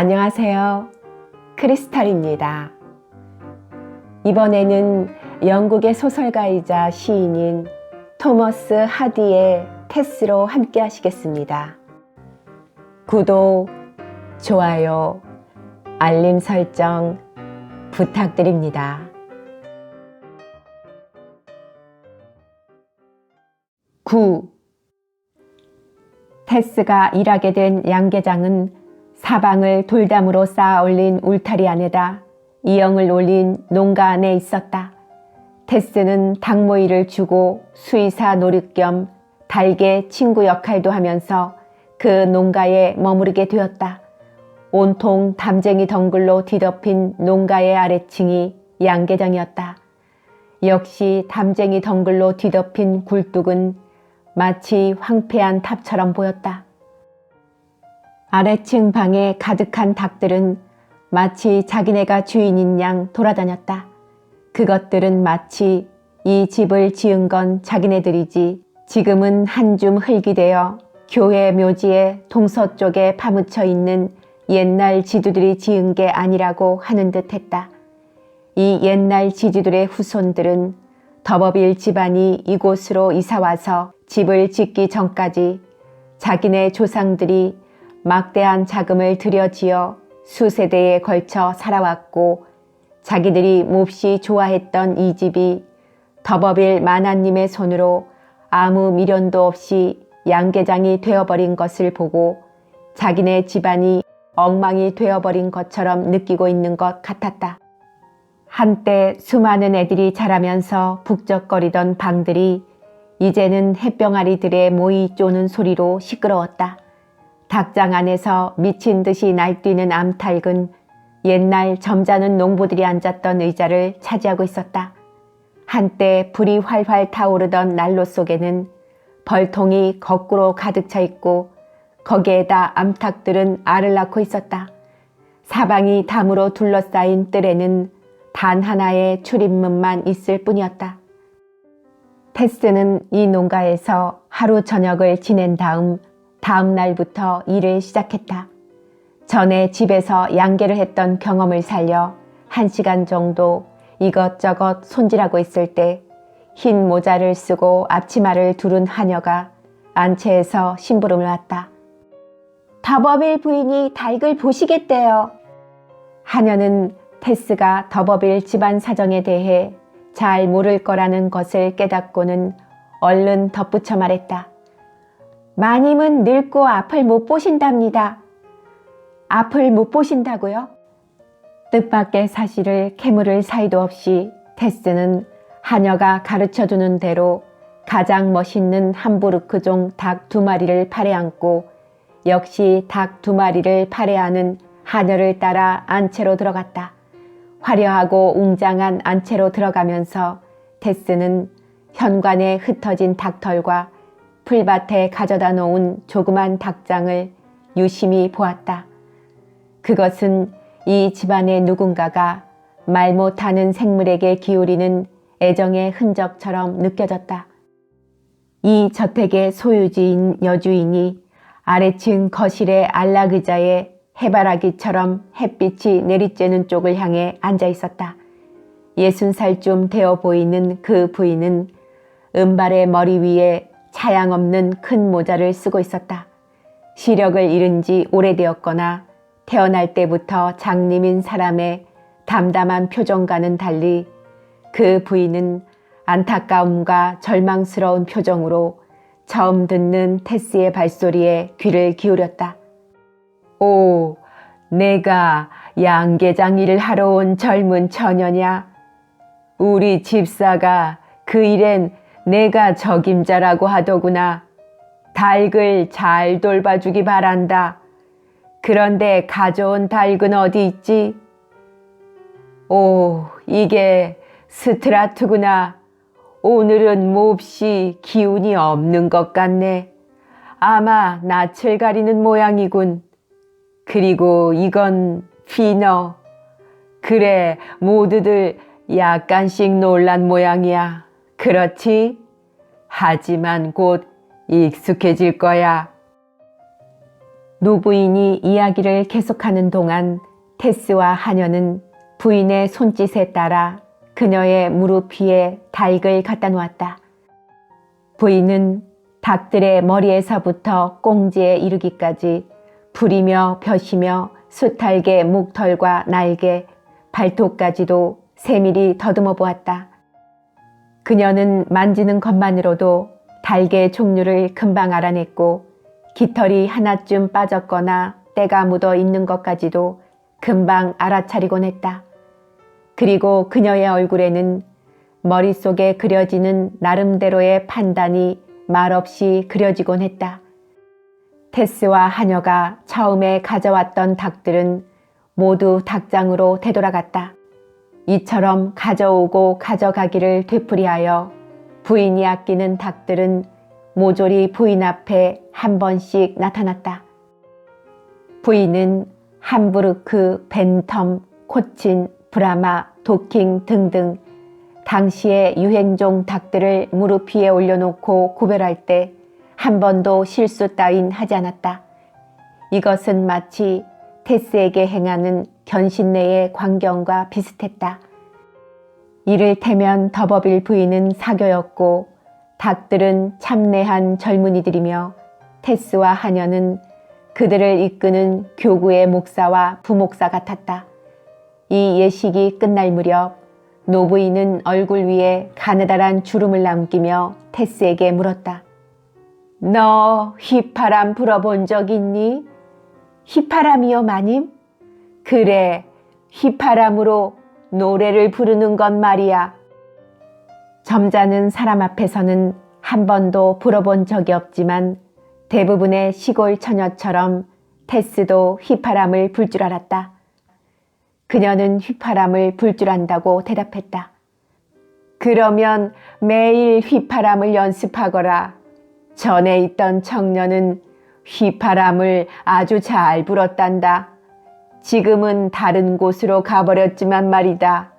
안녕하세요. 크리스탈입니다. 이번에는 영국의 소설가이자 시인인 토머스 하디의 테스로 함께 하시겠습니다. 구독, 좋아요, 알림 설정 부탁드립니다. 9. 테스가 일하게 된 양계장은 사방을 돌담으로 쌓아 올린 울타리 안에다 이영을 올린 농가 안에 있었다. 테스는 닭모이를 주고 수의사 노릇 겸 달개 친구 역할도 하면서 그 농가에 머무르게 되었다. 온통 담쟁이 덩굴로 뒤덮인 농가의 아래층이 양계장이었다. 역시 담쟁이 덩굴로 뒤덮인 굴뚝은 마치 황폐한 탑처럼 보였다. 아래층 방에 가득한 닭들은 마치 자기네가 주인인 양 돌아다녔다. 그것들은 마치 이 집을 지은 건 자기네들이지 지금은 한 줌 흙이 되어 교회 묘지의 동서쪽에 파묻혀 있는 옛날 지주들이 지은 게 아니라고 하는 듯 했다. 이 옛날 지주들의 후손들은 더버빌 집안이 이곳으로 이사와서 집을 짓기 전까지 자기네 조상들이 막대한 자금을 들여지어 수세대에 걸쳐 살아왔고 자기들이 몹시 좋아했던 이 집이 더버빌 만화님의 손으로 아무 미련도 없이 양계장이 되어버린 것을 보고 자기네 집안이 엉망이 되어버린 것처럼 느끼고 있는 것 같았다. 한때 수많은 애들이 자라면서 북적거리던 방들이 이제는 햇병아리들의 모이 쪼는 소리로 시끄러웠다. 닭장 안에서 미친 듯이 날뛰는 암탉은 옛날 점잖은 농부들이 앉았던 의자를 차지하고 있었다. 한때 불이 활활 타오르던 난로 속에는 벌통이 거꾸로 가득 차 있고 거기에다 암탉들은 알을 낳고 있었다. 사방이 담으로 둘러싸인 뜰에는 단 하나의 출입문만 있을 뿐이었다. 테스는 이 농가에서 하루 저녁을 지낸 다음 날부터 일을 시작했다. 전에 집에서 양계를 했던 경험을 살려 1시간 정도 이것저것 손질하고 있을 때 흰 모자를 쓰고 앞치마를 두른 하녀가 안채에서 심부름을 왔다. 더버빌 부인이 닭을 보시겠대요. 하녀는 테스가 더버빌 집안 사정에 대해 잘 모를 거라는 것을 깨닫고는 얼른 덧붙여 말했다. 마님은 늙고 앞을 못 보신답니다. 앞을 못 보신다고요? 뜻밖의 사실을 캐물을 사이도 없이 테스는 하녀가 가르쳐주는 대로 가장 멋있는 함부르크종 닭 2마리를 팔에 안고 역시 닭 2마리를 팔에 안은 하녀를 따라 안채로 들어갔다. 화려하고 웅장한 안채로 들어가면서 테스는 현관에 흩어진 닭털과 풀밭에 가져다 놓은 조그만 닭장을 유심히 보았다. 그것은 이 집안의 누군가가 말 못하는 생물에게 기울이는 애정의 흔적처럼 느껴졌다. 이 저택의 소유주인 여주인이 아래층 거실의 안락의자에 해바라기처럼 햇빛이 내리쬐는 쪽을 향해 앉아 있었다. 60살쯤 되어 보이는 그 부인은 은발의 머리 위에 차양 없는 큰 모자를 쓰고 있었다. 시력을 잃은 지 오래되었거나 태어날 때부터 장님인 사람의 담담한 표정과는 달리 그 부인은 안타까움과 절망스러운 표정으로 처음 듣는 테스의 발소리에 귀를 기울였다. 오, 내가 양계장 일을 하러 온 젊은 처녀냐? 우리 집사가 그 일엔 내가 적임자라고 하더구나. 닭을 잘 돌봐주기 바란다. 그런데 가져온 닭은 어디 있지? 오, 이게 스트라트구나. 오늘은 몹시 기운이 없는 것 같네. 아마 낯을 가리는 모양이군. 그리고 이건 피너. 그래, 모두들 약간씩 놀란 모양이야. 그렇지? 하지만 곧 익숙해질 거야. 노부인이 이야기를 계속하는 동안 테스와 하녀는 부인의 손짓에 따라 그녀의 무릎 위에 닭을 갖다 놓았다. 부인은 닭들의 머리에서부터 꽁지에 이르기까지 부리며 벼시며 수탉의 목털과 날개, 발톱까지도 세밀히 더듬어 보았다. 그녀는 만지는 것만으로도 닭의 종류를 금방 알아냈고 깃털이 하나쯤 빠졌거나 때가 묻어 있는 것까지도 금방 알아차리곤 했다. 그리고 그녀의 얼굴에는 머릿속에 그려지는 나름대로의 판단이 말없이 그려지곤 했다. 테스와 하녀가 처음에 가져왔던 닭들은 모두 닭장으로 되돌아갔다. 이처럼 가져오고 가져가기를 되풀이하여 부인이 아끼는 닭들은 모조리 부인 앞에 한 번씩 나타났다. 부인은 함부르크, 벤텀, 코친, 브라마, 도킹 등등 당시의 유행종 닭들을 무릎 위에 올려놓고 구별할 때 한 번도 실수 따윈 하지 않았다. 이것은 마치 테스에게 행하는 견신내의 광경과 비슷했다. 이를테면 더버빌 부인은 사교였고 닭들은 참내한 젊은이들이며 테스와 하녀는 그들을 이끄는 교구의 목사와 부목사 같았다. 이 예식이 끝날 무렵 노부인은 얼굴 위에 가느다란 주름을 남기며 테스에게 물었다. 너 휘파람 불어본 적 있니? 휘파람이요, 마님? 그래, 휘파람으로 노래를 부르는 것 말이야. 점잖은 사람 앞에서는 한 번도 불어본 적이 없지만 대부분의 시골 처녀처럼 테스도 휘파람을 불 줄 알았다. 그녀는 휘파람을 불 줄 안다고 대답했다. 그러면 매일 휘파람을 연습하거라. 전에 있던 청년은 휘파람을 아주 잘 불었단다. 지금은 다른 곳으로 가버렸지만 말이다.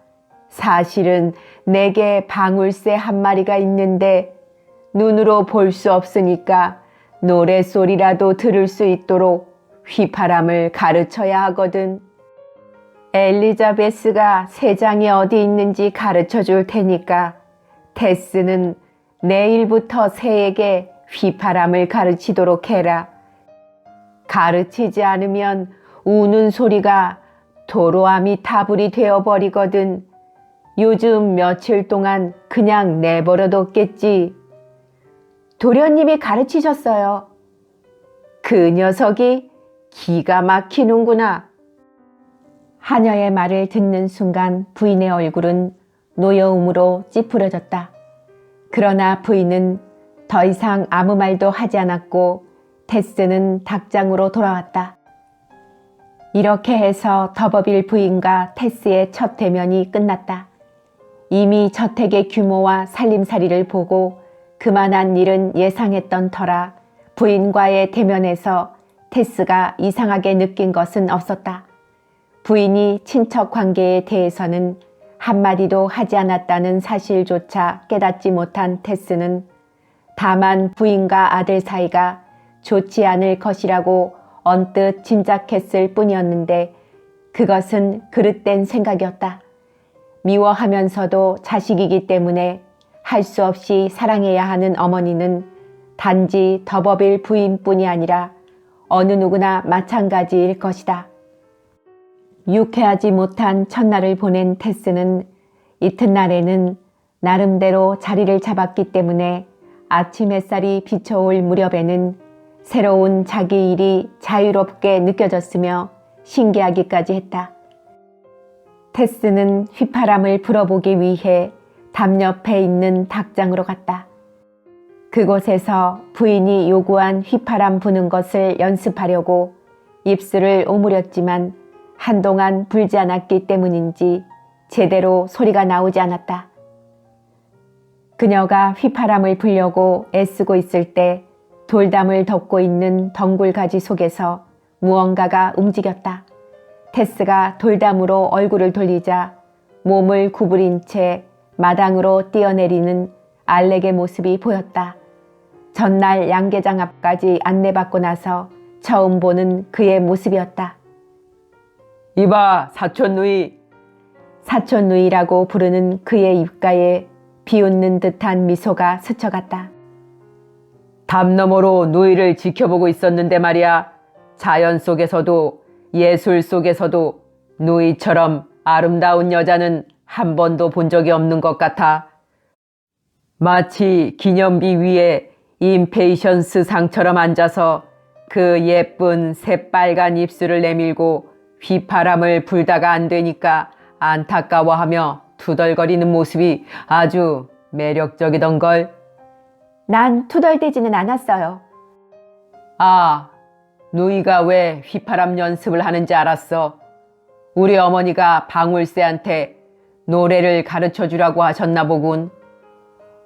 사실은 내게 방울새 한 마리가 있는데 눈으로 볼 수 없으니까 노랫소리라도 들을 수 있도록 휘파람을 가르쳐야 하거든. 엘리자베스가 새장이 어디 있는지 가르쳐 줄 테니까 테스는 내일부터 새에게 휘파람을 가르치도록 해라. 가르치지 않으면 우는 소리가 도로아미타불이 되어버리거든. 요즘 며칠 동안 그냥 내버려뒀겠지. 도련님이 가르치셨어요. 그 녀석이 기가 막히는구나. 하녀의 말을 듣는 순간 부인의 얼굴은 노여움으로 찌푸려졌다. 그러나 부인은 더 이상 아무 말도 하지 않았고 테스는 닭장으로 돌아왔다. 이렇게 해서 더버빌 부인과 테스의 첫 대면이 끝났다. 이미 저택의 규모와 살림살이를 보고 그만한 일은 예상했던 터라 부인과의 대면에서 테스가 이상하게 느낀 것은 없었다. 부인이 친척 관계에 대해서는 한마디도 하지 않았다는 사실조차 깨닫지 못한 테스는 다만 부인과 아들 사이가 좋지 않을 것이라고 언뜻 짐작했을 뿐이었는데 그것은 그릇된 생각이었다. 미워하면서도 자식이기 때문에 할 수 없이 사랑해야 하는 어머니는 단지 더버빌 부인뿐이 아니라 어느 누구나 마찬가지일 것이다. 유쾌하지 못한 첫날을 보낸 테스는 이튿날에는 나름대로 자리를 잡았기 때문에 아침 햇살이 비춰올 무렵에는 새로운 자기 일이 자유롭게 느껴졌으며 신기하기까지 했다. 테스는 휘파람을 불어보기 위해 담 옆에 있는 닭장으로 갔다. 그곳에서 부인이 요구한 휘파람 부는 것을 연습하려고 입술을 오므렸지만 한동안 불지 않았기 때문인지 제대로 소리가 나오지 않았다. 그녀가 휘파람을 불려고 애쓰고 있을 때 돌담을 덮고 있는 덩굴가지 속에서 무언가가 움직였다. 테스가 돌담으로 얼굴을 돌리자 몸을 구부린 채 마당으로 뛰어내리는 알렉의 모습이 보였다. 전날 양계장 앞까지 안내받고 나서 처음 보는 그의 모습이었다. 이봐, 사촌 누이. 사촌 누이라고 부르는 그의 입가에 비웃는 듯한 미소가 스쳐갔다. 담 너머로 누이를 지켜보고 있었는데 말이야. 자연 속에서도 예술 속에서도 누이처럼 아름다운 여자는 한 번도 본 적이 없는 것 같아. 마치 기념비 위에 임페이션스 상처럼 앉아서 그 예쁜 새빨간 입술을 내밀고 휘파람을 불다가 안 되니까 안타까워하며 투덜거리는 모습이 아주 매력적이던걸. 난 투덜대지는 않았어요. 아, 누이가 왜 휘파람 연습을 하는지 알았어. 우리 어머니가 방울새한테 노래를 가르쳐 주라고 하셨나 보군.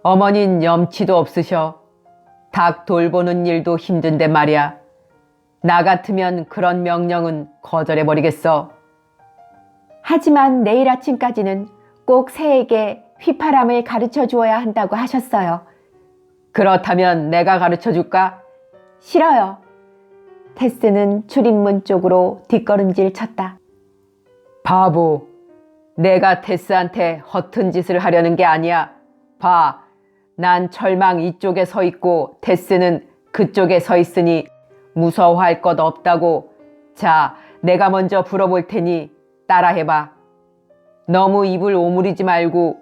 어머닌 염치도 없으셔. 닭 돌보는 일도 힘든데 말이야. 나 같으면 그런 명령은 거절해버리겠어. 하지만 내일 아침까지는 꼭 새에게 휘파람을 가르쳐 주어야 한다고 하셨어요. 그렇다면 내가 가르쳐 줄까? 싫어요. 테스는 출입문 쪽으로 뒷걸음질 쳤다. 바보. 내가 테스한테 허튼 짓을 하려는 게 아니야. 봐. 난 철망 이쪽에 서 있고 테스는 그쪽에 서 있으니 무서워할 것 없다고. 자, 내가 먼저 불어볼 테니 따라해봐. 너무 입을 오므리지 말고.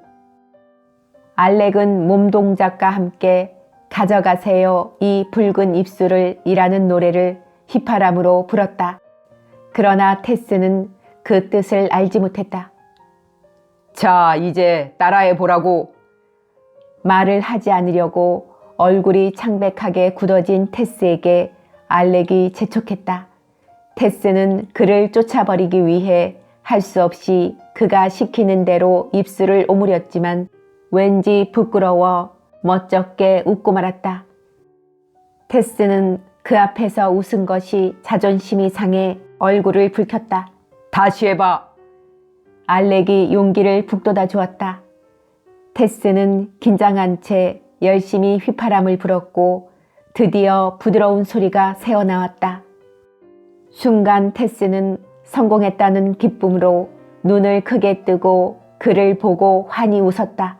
알렉은 몸동작과 함께 가져가세요 이 붉은 입술을 이라는 노래를 휘파람으로 불었다. 그러나 테스는 그 뜻을 알지 못했다. 자, 이제 따라해보라고. 말을 하지 않으려고 얼굴이 창백하게 굳어진 테스에게 알렉이 재촉했다. 테스는 그를 쫓아버리기 위해 할 수 없이 그가 시키는 대로 입술을 오므렸지만 왠지 부끄러워 멋쩍게 웃고 말았다. 테스는 그 앞에서 웃은 것이 자존심이 상해 얼굴을 붉혔다. 다시 해봐. 알렉이 용기를 북돋아 주었다. 테스는 긴장한 채 열심히 휘파람을 불었고 드디어 부드러운 소리가 새어나왔다. 순간 테스는 성공했다는 기쁨으로 눈을 크게 뜨고 그를 보고 환히 웃었다.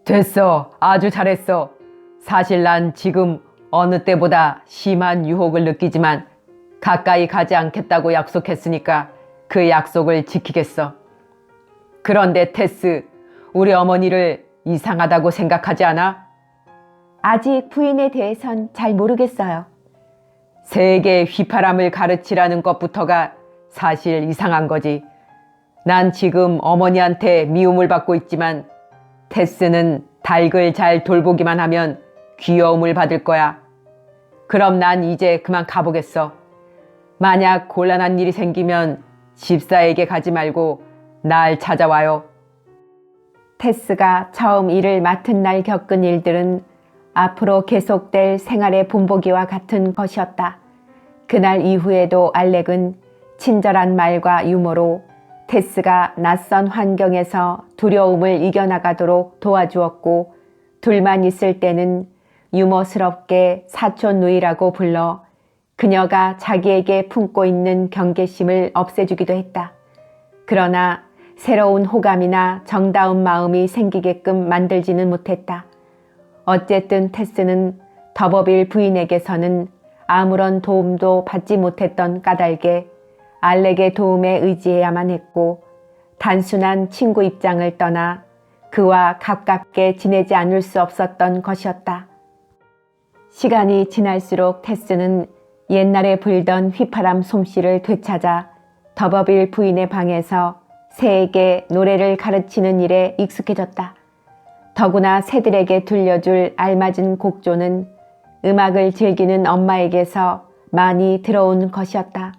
됐어. 아주 잘했어. 사실 난 지금 어느 때보다 심한 유혹을 느끼지만 가까이 가지 않겠다고 약속했으니까 그 약속을 지키겠어. 그런데 테스, 우리 어머니를 이상하다고 생각하지 않아? 아직 부인에 대해선 잘 모르겠어요. 새에게 휘파람을 가르치라는 것부터가 사실 이상한 거지. 난 지금 어머니한테 미움을 받고 있지만 테스는 닭을 잘 돌보기만 하면 귀여움을 받을 거야. 그럼 난 이제 그만 가보겠어. 만약 곤란한 일이 생기면 집사에게 가지 말고 날 찾아와요. 테스가 처음 일을 맡은 날 겪은 일들은 앞으로 계속될 생활의 본보기와 같은 것이었다. 그날 이후에도 알렉은 친절한 말과 유머로 테스가 낯선 환경에서 두려움을 이겨나가도록 도와주었고 둘만 있을 때는 유머스럽게 사촌 누이라고 불러 그녀가 자기에게 품고 있는 경계심을 없애주기도 했다. 그러나 새로운 호감이나 정다운 마음이 생기게끔 만들지는 못했다. 어쨌든 테스는 더버빌 부인에게서는 아무런 도움도 받지 못했던 까닭에 알렉의 도움에 의지해야만 했고 단순한 친구 입장을 떠나 그와 가깝게 지내지 않을 수 없었던 것이었다. 시간이 지날수록 테스는 옛날에 불던 휘파람 솜씨를 되찾아 더버빌 부인의 방에서 새에게 노래를 가르치는 일에 익숙해졌다. 더구나 새들에게 들려줄 알맞은 곡조는 음악을 즐기는 엄마에게서 많이 들어온 것이었다.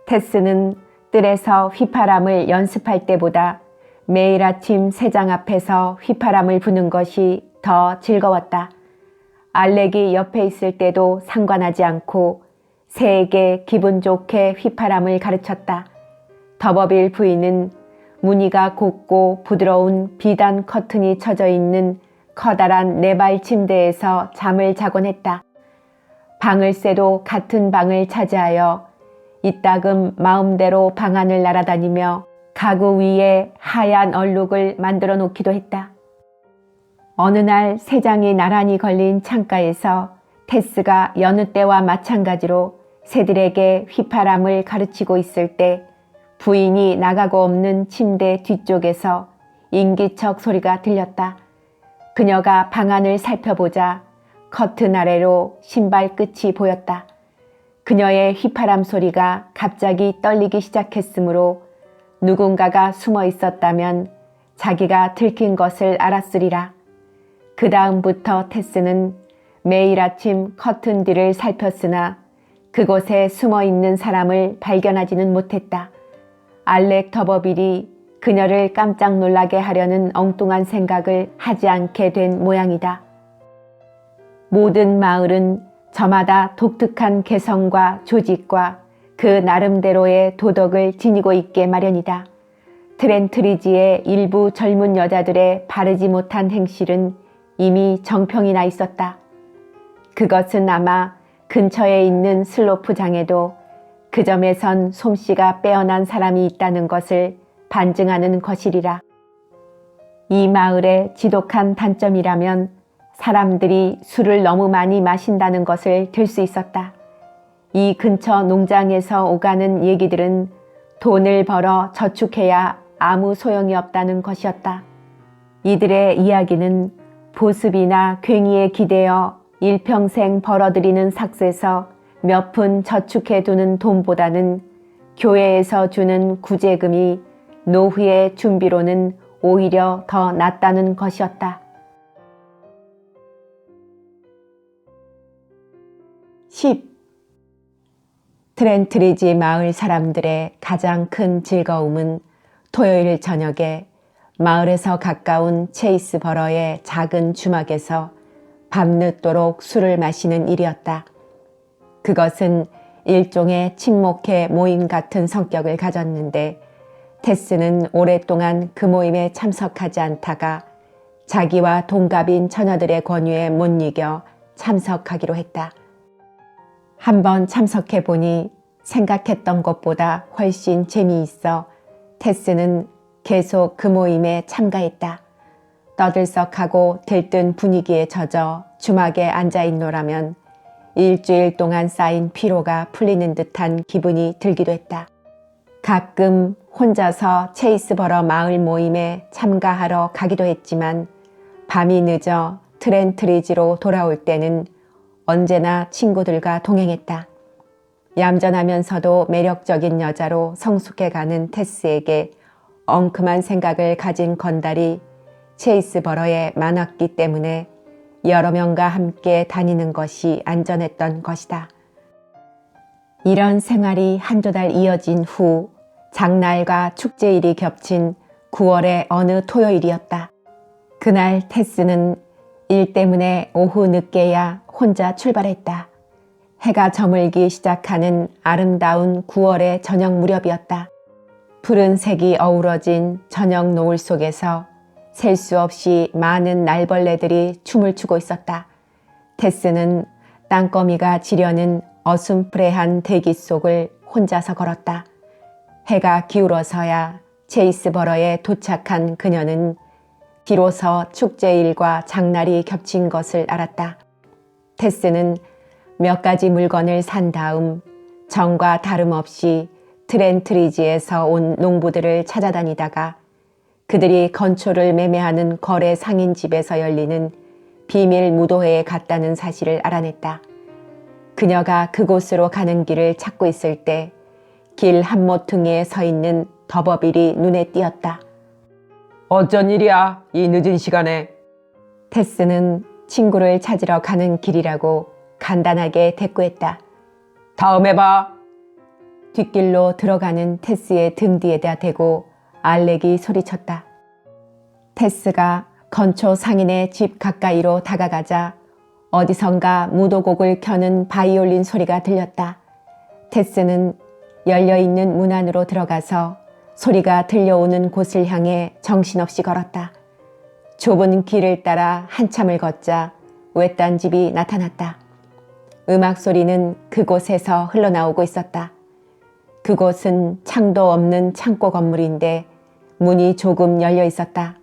테스는 뜰에서 휘파람을 연습할 때보다 매일 아침 새장 앞에서 휘파람을 부는 것이 더 즐거웠다. 알렉이 옆에 있을 때도 상관하지 않고 새에게 기분 좋게 휘파람을 가르쳤다. 더버빌 부인은 무늬가 곱고 부드러운 비단 커튼이 쳐져 있는 커다란 네발 침대에서 잠을 자곤 했다. 방을 새도 같은 방을 차지하여 이따금 마음대로 방 안을 날아다니며 가구 위에 하얀 얼룩을 만들어 놓기도 했다. 어느 날 세 장이 나란히 걸린 창가에서 테스가 여느 때와 마찬가지로 새들에게 휘파람을 가르치고 있을 때 부인이 나가고 없는 침대 뒤쪽에서 인기척 소리가 들렸다. 그녀가 방 안을 살펴보자 커튼 아래로 신발 끝이 보였다. 그녀의 휘파람 소리가 갑자기 떨리기 시작했으므로 누군가가 숨어 있었다면 자기가 들킨 것을 알았으리라. 그 다음부터 테스는 매일 아침 커튼 뒤를 살폈으나 그곳에 숨어 있는 사람을 발견하지는 못했다. 알렉 더버빌이 그녀를 깜짝 놀라게 하려는 엉뚱한 생각을 하지 않게 된 모양이다. 모든 마을은 저마다 독특한 개성과 조직과 그 나름대로의 도덕을 지니고 있게 마련이다. 트렌트리지의 일부 젊은 여자들의 바르지 못한 행실은 이미 정평이 나 있었다. 그것은 아마 근처에 있는 슬로프장에도 그 점에선 솜씨가 빼어난 사람이 있다는 것을 반증하는 것이리라. 이 마을의 지독한 단점이라면 사람들이 술을 너무 많이 마신다는 것을 들 수 있었다. 이 근처 농장에서 오가는 얘기들은 돈을 벌어 저축해야 아무 소용이 없다는 것이었다. 이들의 이야기는 보습이나 괭이에 기대어 일평생 벌어들이는 삭스에서 몇 푼 저축해 두는 돈보다는 교회에서 주는 구제금이 노후의 준비로는 오히려 더 낫다는 것이었다. 10. 트렌트리지 마을 사람들의 가장 큰 즐거움은 토요일 저녁에 마을에서 가까운 체이스 버러의 작은 주막에서 밤늦도록 술을 마시는 일이었다. 그것은 일종의 친목회 모임 같은 성격을 가졌는데 테스는 오랫동안 그 모임에 참석하지 않다가 자기와 동갑인 처녀들의 권유에 못 이겨 참석하기로 했다. 한번 참석해 보니 생각했던 것보다 훨씬 재미있어 테스는 계속 그 모임에 참가했다. 떠들썩하고 들뜬 분위기에 젖어 주막에 앉아있노라면 일주일 동안 쌓인 피로가 풀리는 듯한 기분이 들기도 했다. 가끔 혼자서 체이스버러 마을 모임에 참가하러 가기도 했지만 밤이 늦어 트렌트리지로 돌아올 때는 언제나 친구들과 동행했다. 얌전하면서도 매력적인 여자로 성숙해가는 테스에게 엉큼한 생각을 가진 건달이 체이스버러에 많았기 때문에 여러 명과 함께 다니는 것이 안전했던 것이다. 이런 생활이 한두 달 이어진 후 장날과 축제일이 겹친 9월의 어느 토요일이었다. 그날 테스는 일 때문에 오후 늦게야 혼자 출발했다. 해가 저물기 시작하는 아름다운 9월의 저녁 무렵이었다. 푸른색이 어우러진 저녁 노을 속에서 셀 수 없이 많은 날벌레들이 춤을 추고 있었다. 테스는 땅거미가 지려는 어슴푸레한 대기 속을 혼자서 걸었다. 해가 기울어서야 체이스버러에 도착한 그녀는 비로소 축제일과 장날이 겹친 것을 알았다. 테스는 몇 가지 물건을 산 다음 전과 다름없이 트렌트리지에서 온 농부들을 찾아다니다가 그들이 건초를 매매하는 거래 상인집에서 열리는 비밀 무도회에 갔다는 사실을 알아냈다. 그녀가 그곳으로 가는 길을 찾고 있을 때 길 한모퉁이에 서 있는 더버빌이 눈에 띄었다. 어쩐 일이야, 이 늦은 시간에. 테스는 친구를 찾으러 가는 길이라고 간단하게 대꾸했다. 다음에 봐. 뒷길로 들어가는 테스의 등 뒤에다 대고 알렉이 소리쳤다. 테스가 건초 상인의 집 가까이로 다가가자 어디선가 무도곡을 켜는 바이올린 소리가 들렸다. 테스는 열려있는 문 안으로 들어가서 소리가 들려오는 곳을 향해 정신없이 걸었다. 좁은 길을 따라 한참을 걷자 외딴 집이 나타났다. 음악 소리는 그곳에서 흘러나오고 있었다. 그곳은 창도 없는 창고 건물인데 문이 조금 열려 있었다.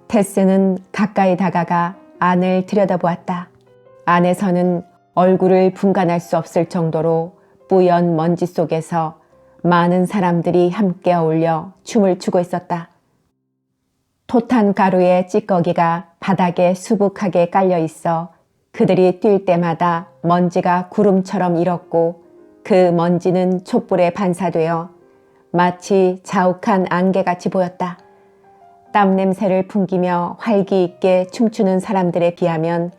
테스는 가까이 다가가 안을 들여다보았다. 안에서는 얼굴을 분간할 수 없을 정도로 뿌연 먼지 속에서 많은 사람들이 함께 어울려 춤을 추고 있었다. 토탄 가루의 찌꺼기가 바닥에 수북하게 깔려 있어 그들이 뛸 때마다 먼지가 구름처럼 일었고 그 먼지는 촛불에 반사되어 마치 자욱한 안개같이 보였다. 땀 냄새를 풍기며 활기 있게 춤추는 사람들에 비하면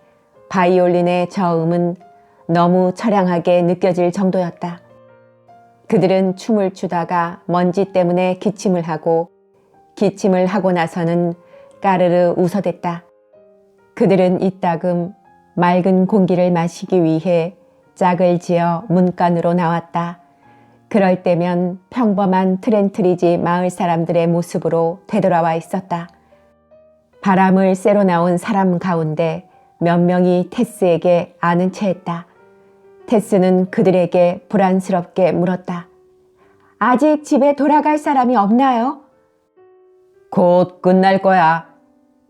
바이올린의 저음은 너무 처량하게 느껴질 정도였다. 그들은 춤을 추다가 먼지 때문에 기침을 하고 나서는 까르르 웃어댔다. 그들은 이따금 맑은 공기를 마시기 위해 짝을 지어 문간으로 나왔다. 그럴 때면 평범한 트렌트리지 마을 사람들의 모습으로 되돌아와 있었다. 바람을 쐬러 나온 사람 가운데 몇 명이 테스에게 아는 체했다. 테스는 그들에게 불안스럽게 물었다. 아직 집에 돌아갈 사람이 없나요? 곧 끝날 거야.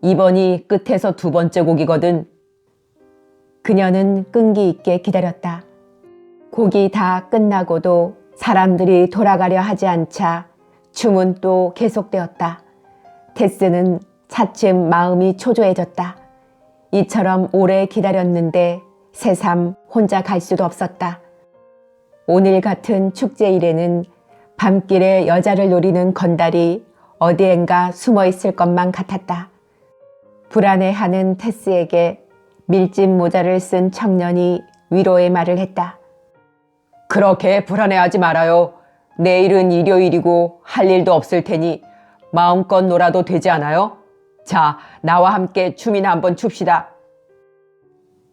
이번이 끝에서 두 번째 곡이거든. 그녀는 끈기 있게 기다렸다. 곡이 다 끝나고도 사람들이 돌아가려 하지 않자 춤은 또 계속되었다. 테스는 차츰 마음이 초조해졌다. 이처럼 오래 기다렸는데 새삼 혼자 갈 수도 없었다. 오늘 같은 축제일에는 밤길에 여자를 노리는 건달이 어디엔가 숨어 있을 것만 같았다. 불안해하는 테스에게 밀짚 모자를 쓴 청년이 위로의 말을 했다. 그렇게 불안해하지 말아요. 내일은 일요일이고 할 일도 없을 테니 마음껏 놀아도 되지 않아요? 자, 나와 함께 춤이나 한번 춥시다.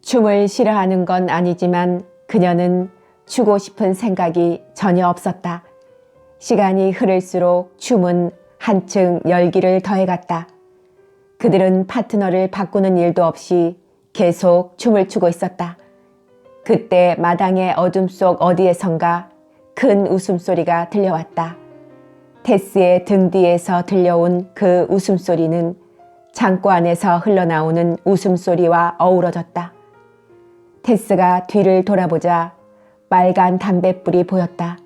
춤을 싫어하는 건 아니지만 그녀는 추고 싶은 생각이 전혀 없었다. 시간이 흐를수록 춤은 한층 열기를 더해갔다. 그들은 파트너를 바꾸는 일도 없이 계속 춤을 추고 있었다. 그때 마당의 어둠 속 어디에선가 큰 웃음소리가 들려왔다. 테스의 등 뒤에서 들려온 그 웃음소리는 창고 안에서 흘러나오는 웃음소리와 어우러졌다. 테스가 뒤를 돌아보자 빨간 담뱃불이 보였다.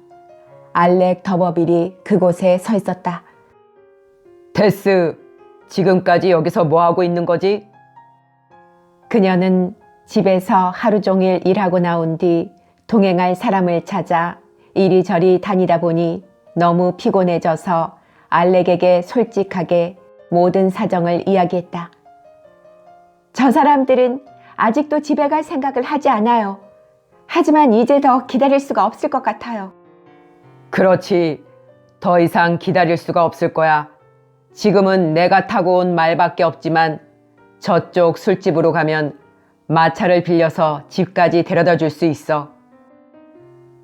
알렉 더버빌이 그곳에 서 있었다. 테스, 지금까지 여기서 뭐하고 있는 거지? 그녀는 집에서 하루 종일 일하고 나온 뒤 동행할 사람을 찾아 이리저리 다니다 보니 너무 피곤해져서 알렉에게 솔직하게 모든 사정을 이야기했다. 저 사람들은 아직도 집에 갈 생각을 하지 않아요. 하지만 이제 더 기다릴 수가 없을 것 같아요. 그렇지. 더 이상 기다릴 수가 없을 거야. 지금은 내가 타고 온 말밖에 없지만 저쪽 술집으로 가면 마차를 빌려서 집까지 데려다 줄 수 있어.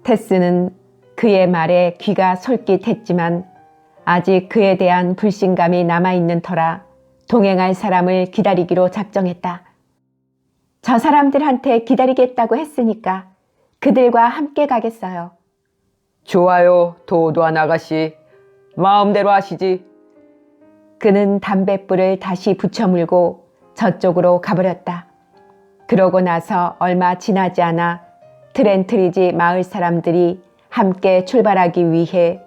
테스는 그의 말에 귀가 솔깃했지만 아직 그에 대한 불신감이 남아있는 터라 동행할 사람을 기다리기로 작정했다. 저 사람들한테 기다리겠다고 했으니까 그들과 함께 가겠어요. 좋아요, 도도한 아가씨. 마음대로 하시지. 그는 담뱃불을 다시 붙여물고 저쪽으로 가버렸다. 그러고 나서 얼마 지나지 않아 트렌트리지 마을 사람들이 함께 출발하기 위해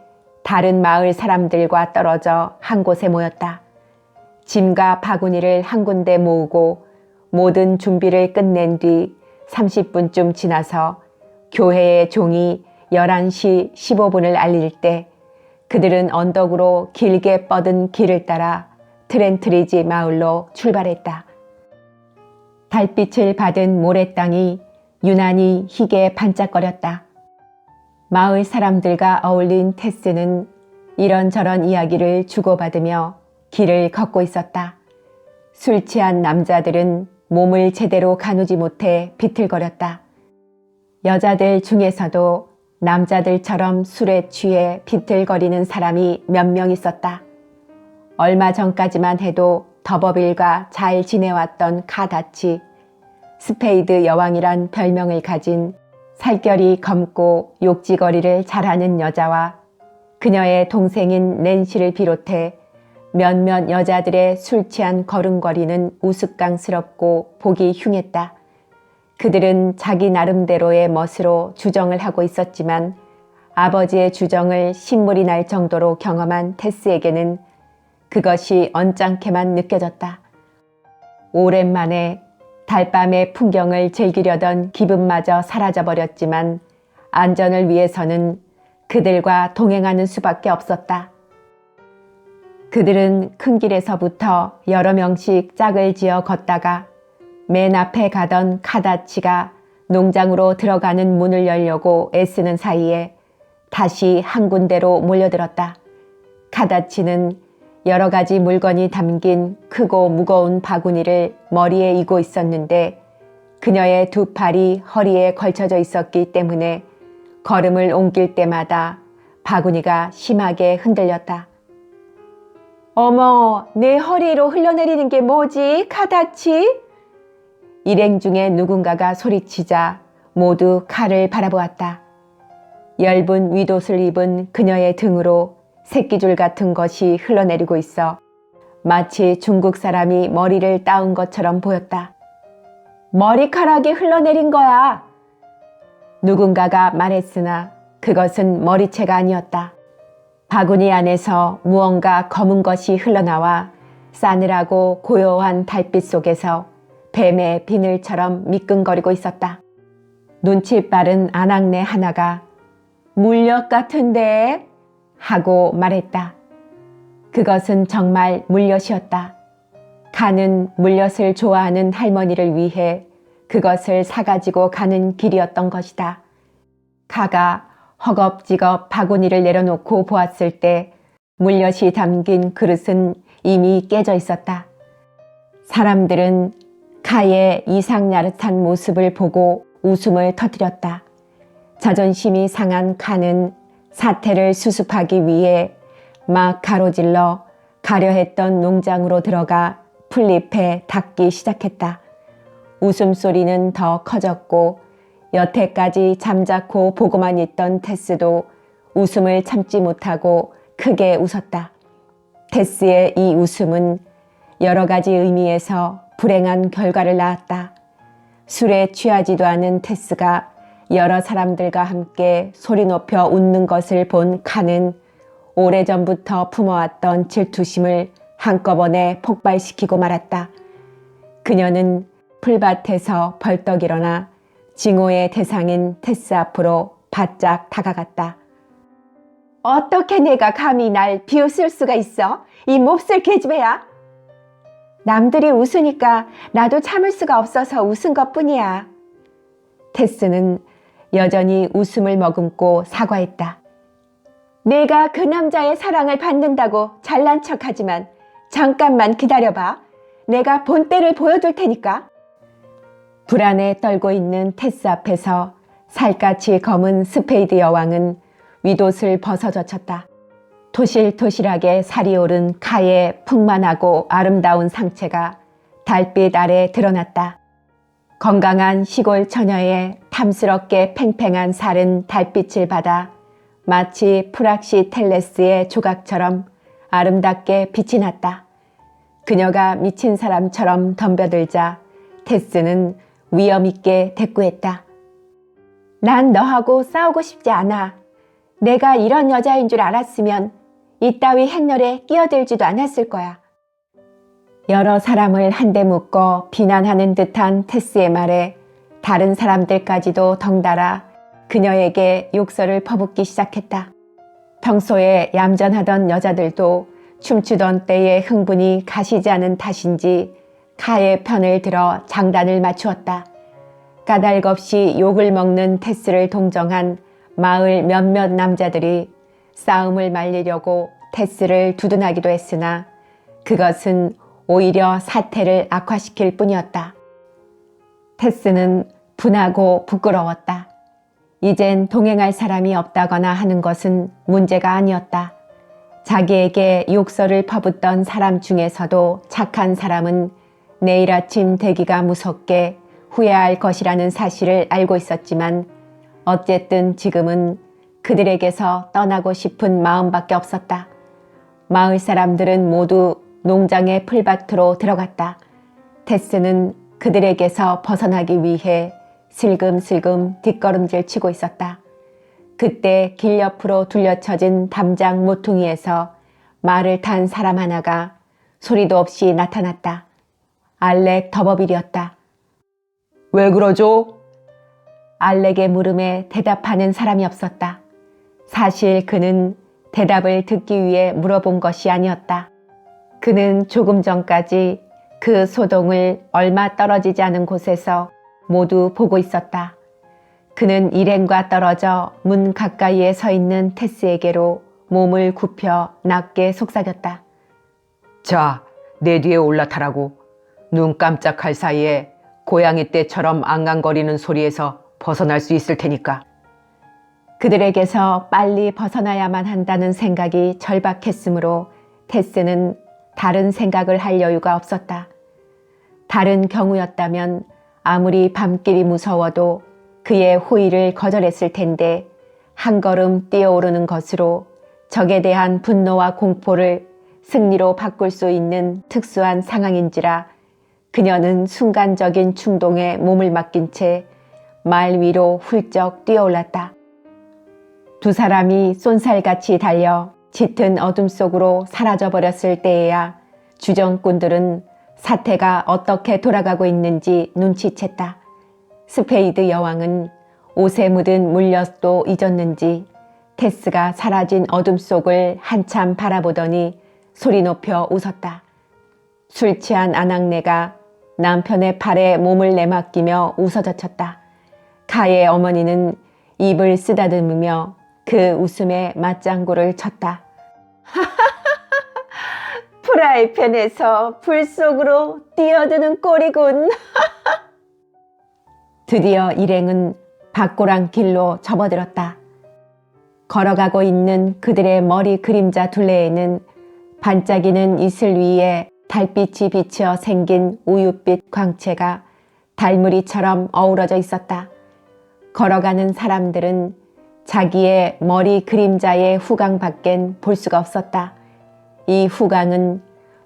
다른 마을 사람들과 떨어져 한 곳에 모였다. 짐과 바구니를 한 군데 모으고 모든 준비를 끝낸 뒤 30분쯤 지나서 교회의 종이 11시 15분을 알릴 때 그들은 언덕으로 길게 뻗은 길을 따라 트렌트리지 마을로 출발했다. 달빛을 받은 모래땅이 유난히 희게 반짝거렸다. 마을 사람들과 어울린 테스는 이런저런 이야기를 주고받으며 길을 걷고 있었다. 술 취한 남자들은 몸을 제대로 가누지 못해 비틀거렸다. 여자들 중에서도 남자들처럼 술에 취해 비틀거리는 사람이 몇 명 있었다. 얼마 전까지만 해도 더버빌과 잘 지내왔던 카다치, 스페이드 여왕이란 별명을 가진 살결이 검고 욕지거리를 잘하는 여자와 그녀의 동생인 낸시를 비롯해 몇몇 여자들의 술 취한 걸음걸이는 우스꽝스럽고 보기 흉했다. 그들은 자기 나름대로의 멋으로 주정을 하고 있었지만 아버지의 주정을 신물이 날 정도로 경험한 테스에게는 그것이 언짢게만 느껴졌다. 오랜만에 달밤의 풍경을 즐기려던 기분마저 사라져버렸지만 안전을 위해서는 그들과 동행하는 수밖에 없었다. 그들은 큰 길에서부터 여러 명씩 짝을 지어 걷다가 맨 앞에 가던 카다치가 농장으로 들어가는 문을 열려고 애쓰는 사이에 다시 한 군데로 몰려들었다. 카다치는 여러 가지 물건이 담긴 크고 무거운 바구니를 머리에 이고 있었는데 그녀의 두 팔이 허리에 걸쳐져 있었기 때문에 걸음을 옮길 때마다 바구니가 심하게 흔들렸다. 어머, 내 허리로 흘러내리는 게 뭐지, 카다치? 일행 중에 누군가가 소리치자 모두 칼을 바라보았다. 엷은 윗옷을 입은 그녀의 등으로 새끼줄 같은 것이 흘러내리고 있어 마치 중국 사람이 머리를 따은 것처럼 보였다. 머리카락이 흘러내린 거야. 누군가가 말했으나 그것은 머리채가 아니었다. 바구니 안에서 무언가 검은 것이 흘러나와 싸늘하고 고요한 달빛 속에서 뱀의 비늘처럼 미끈거리고 있었다. 눈치 빠른 아낙네 하나가 물엿 같은데? 하고 말했다. 그것은 정말 물엿이었다. 칸은 물엿을 좋아하는 할머니를 위해 그것을 사가지고 가는 길이었던 것이다. 가가 허겁지겁 바구니를 내려놓고 보았을 때 물엿이 담긴 그릇은 이미 깨져 있었다. 사람들은 카의 이상야릇한 모습을 보고 웃음을 터뜨렸다. 자존심이 상한 카는 사태를 수습하기 위해 막 가로질러 가려 했던 농장으로 들어가 풀잎에 닦기 시작했다. 웃음소리는 더 커졌고 여태까지 잠자코 보고만 있던 테스도 웃음을 참지 못하고 크게 웃었다. 테스의 이 웃음은 여러 가지 의미에서 불행한 결과를 낳았다. 술에 취하지도 않은 테스가 여러 사람들과 함께 소리 높여 웃는 것을 본 칸은 오래전부터 품어왔던 질투심을 한꺼번에 폭발시키고 말았다. 그녀는 풀밭에서 벌떡 일어나 징후의 대상인 테스 앞으로 바짝 다가갔다. 어떻게 내가 감히 날 비웃을 수가 있어? 이 몹쓸 계집애야. 남들이 웃으니까 나도 참을 수가 없어서 웃은 것뿐이야. 테스는 여전히 웃음을 머금고 사과했다. 내가 그 남자의 사랑을 받는다고 잘난 척하지만 잠깐만 기다려봐. 내가 본때를 보여줄 테니까. 불안에 떨고 있는 테스 앞에서 살갗이 검은 스페이드 여왕은 윗옷을 벗어젖혔다. 토실토실하게 살이 오른 카의 풍만하고 아름다운 상체가 달빛 아래 드러났다. 건강한 시골 처녀의 탐스럽게 팽팽한 살은 달빛을 받아 마치 프락시텔레스의 조각처럼 아름답게 빛이 났다. 그녀가 미친 사람처럼 덤벼들자 테스는 위엄있게 대꾸했다. 난 너하고 싸우고 싶지 않아. 내가 이런 여자인 줄 알았으면 이따위 행렬에 끼어들지도 않았을 거야. 여러 사람을 한데 묶어 비난하는 듯한 테스의 말에 다른 사람들까지도 덩달아 그녀에게 욕설을 퍼붓기 시작했다. 평소에 얌전하던 여자들도 춤추던 때의 흥분이 가시지 않은 탓인지 카의 편을 들어 장단을 맞추었다. 까닭없이 욕을 먹는 테스를 동정한 마을 몇몇 남자들이 싸움을 말리려고 테스를 두둔하기도 했으나 그것은 오히려 사태를 악화시킬 뿐이었다. 테스는 분하고 부끄러웠다. 이젠 동행할 사람이 없다거나 하는 것은 문제가 아니었다. 자기에게 욕설을 퍼붓던 사람 중에서도 착한 사람은 내일 아침 되기가 무섭게 후회할 것이라는 사실을 알고 있었지만 어쨌든 지금은 그들에게서 떠나고 싶은 마음밖에 없었다. 마을 사람들은 모두 농장의 풀밭으로 들어갔다. 테스는 그들에게서 벗어나기 위해 슬금슬금 뒷걸음질 치고 있었다. 그때 길 옆으로 둘려쳐진 담장 모퉁이에서 말을 탄 사람 하나가 소리도 없이 나타났다. 알렉 더버빌이었다. 왜 그러죠? 알렉의 물음에 대답하는 사람이 없었다. 사실 그는 대답을 듣기 위해 물어본 것이 아니었다. 그는 조금 전까지 그 소동을 얼마 떨어지지 않은 곳에서 모두 보고 있었다. 그는 일행과 떨어져 문 가까이에 서 있는 테스에게로 몸을 굽혀 낮게 속삭였다. 자, 내 뒤에 올라타라고. 눈 깜짝할 사이에 고양이 떼처럼 앙앙거리는 소리에서 벗어날 수 있을 테니까. 그들에게서 빨리 벗어나야만 한다는 생각이 절박했으므로 테스는 다른 생각을 할 여유가 없었다. 다른 경우였다면 아무리 밤길이 무서워도 그의 호의를 거절했을 텐데 한 걸음 뛰어오르는 것으로 적에 대한 분노와 공포를 승리로 바꿀 수 있는 특수한 상황인지라 그녀는 순간적인 충동에 몸을 맡긴 채 말 위로 훌쩍 뛰어올랐다. 두 사람이 쏜살같이 달려 짙은 어둠 속으로 사라져버렸을 때에야 주정꾼들은 사태가 어떻게 돌아가고 있는지 눈치챘다. 스페이드 여왕은 옷에 묻은 물엿도 잊었는지 테스가 사라진 어둠 속을 한참 바라보더니 소리 높여 웃었다. 술 취한 아낙네가 남편의 팔에 몸을 내맡기며 웃어젖혔다. 카의 어머니는 입을 쓰다듬으며 그 웃음에 맞장구를 쳤다. 프라이팬에서 불 속으로 뛰어드는 꼴이군. 드디어 일행은 밭고랑 길로 접어들었다. 걸어가고 있는 그들의 머리 그림자 둘레에는 반짝이는 이슬 위에 달빛이 비쳐 생긴 우윳빛 광채가 달무리처럼 어우러져 있었다. 걸어가는 사람들은 자기의 머리 그림자의 후광밖엔 볼 수가 없었다. 이 후광은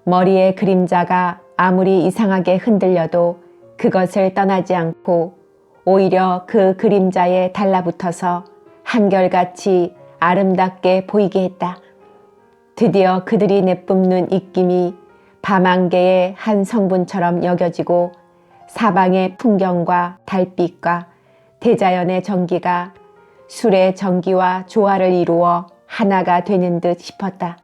머리의 그림자가 아무리 이상하게 흔들려도 그것을 떠나지 않고 오히려 그 그림자에 달라붙어서 한결같이 아름답게 보이게 했다. 드디어 그들이 내뿜는 입김이 밤안개의 한 성분처럼 여겨지고 사방의 풍경과 달빛과 대자연의 전기가 술의 전기와 조화를 이루어 하나가 되는 듯 싶었다.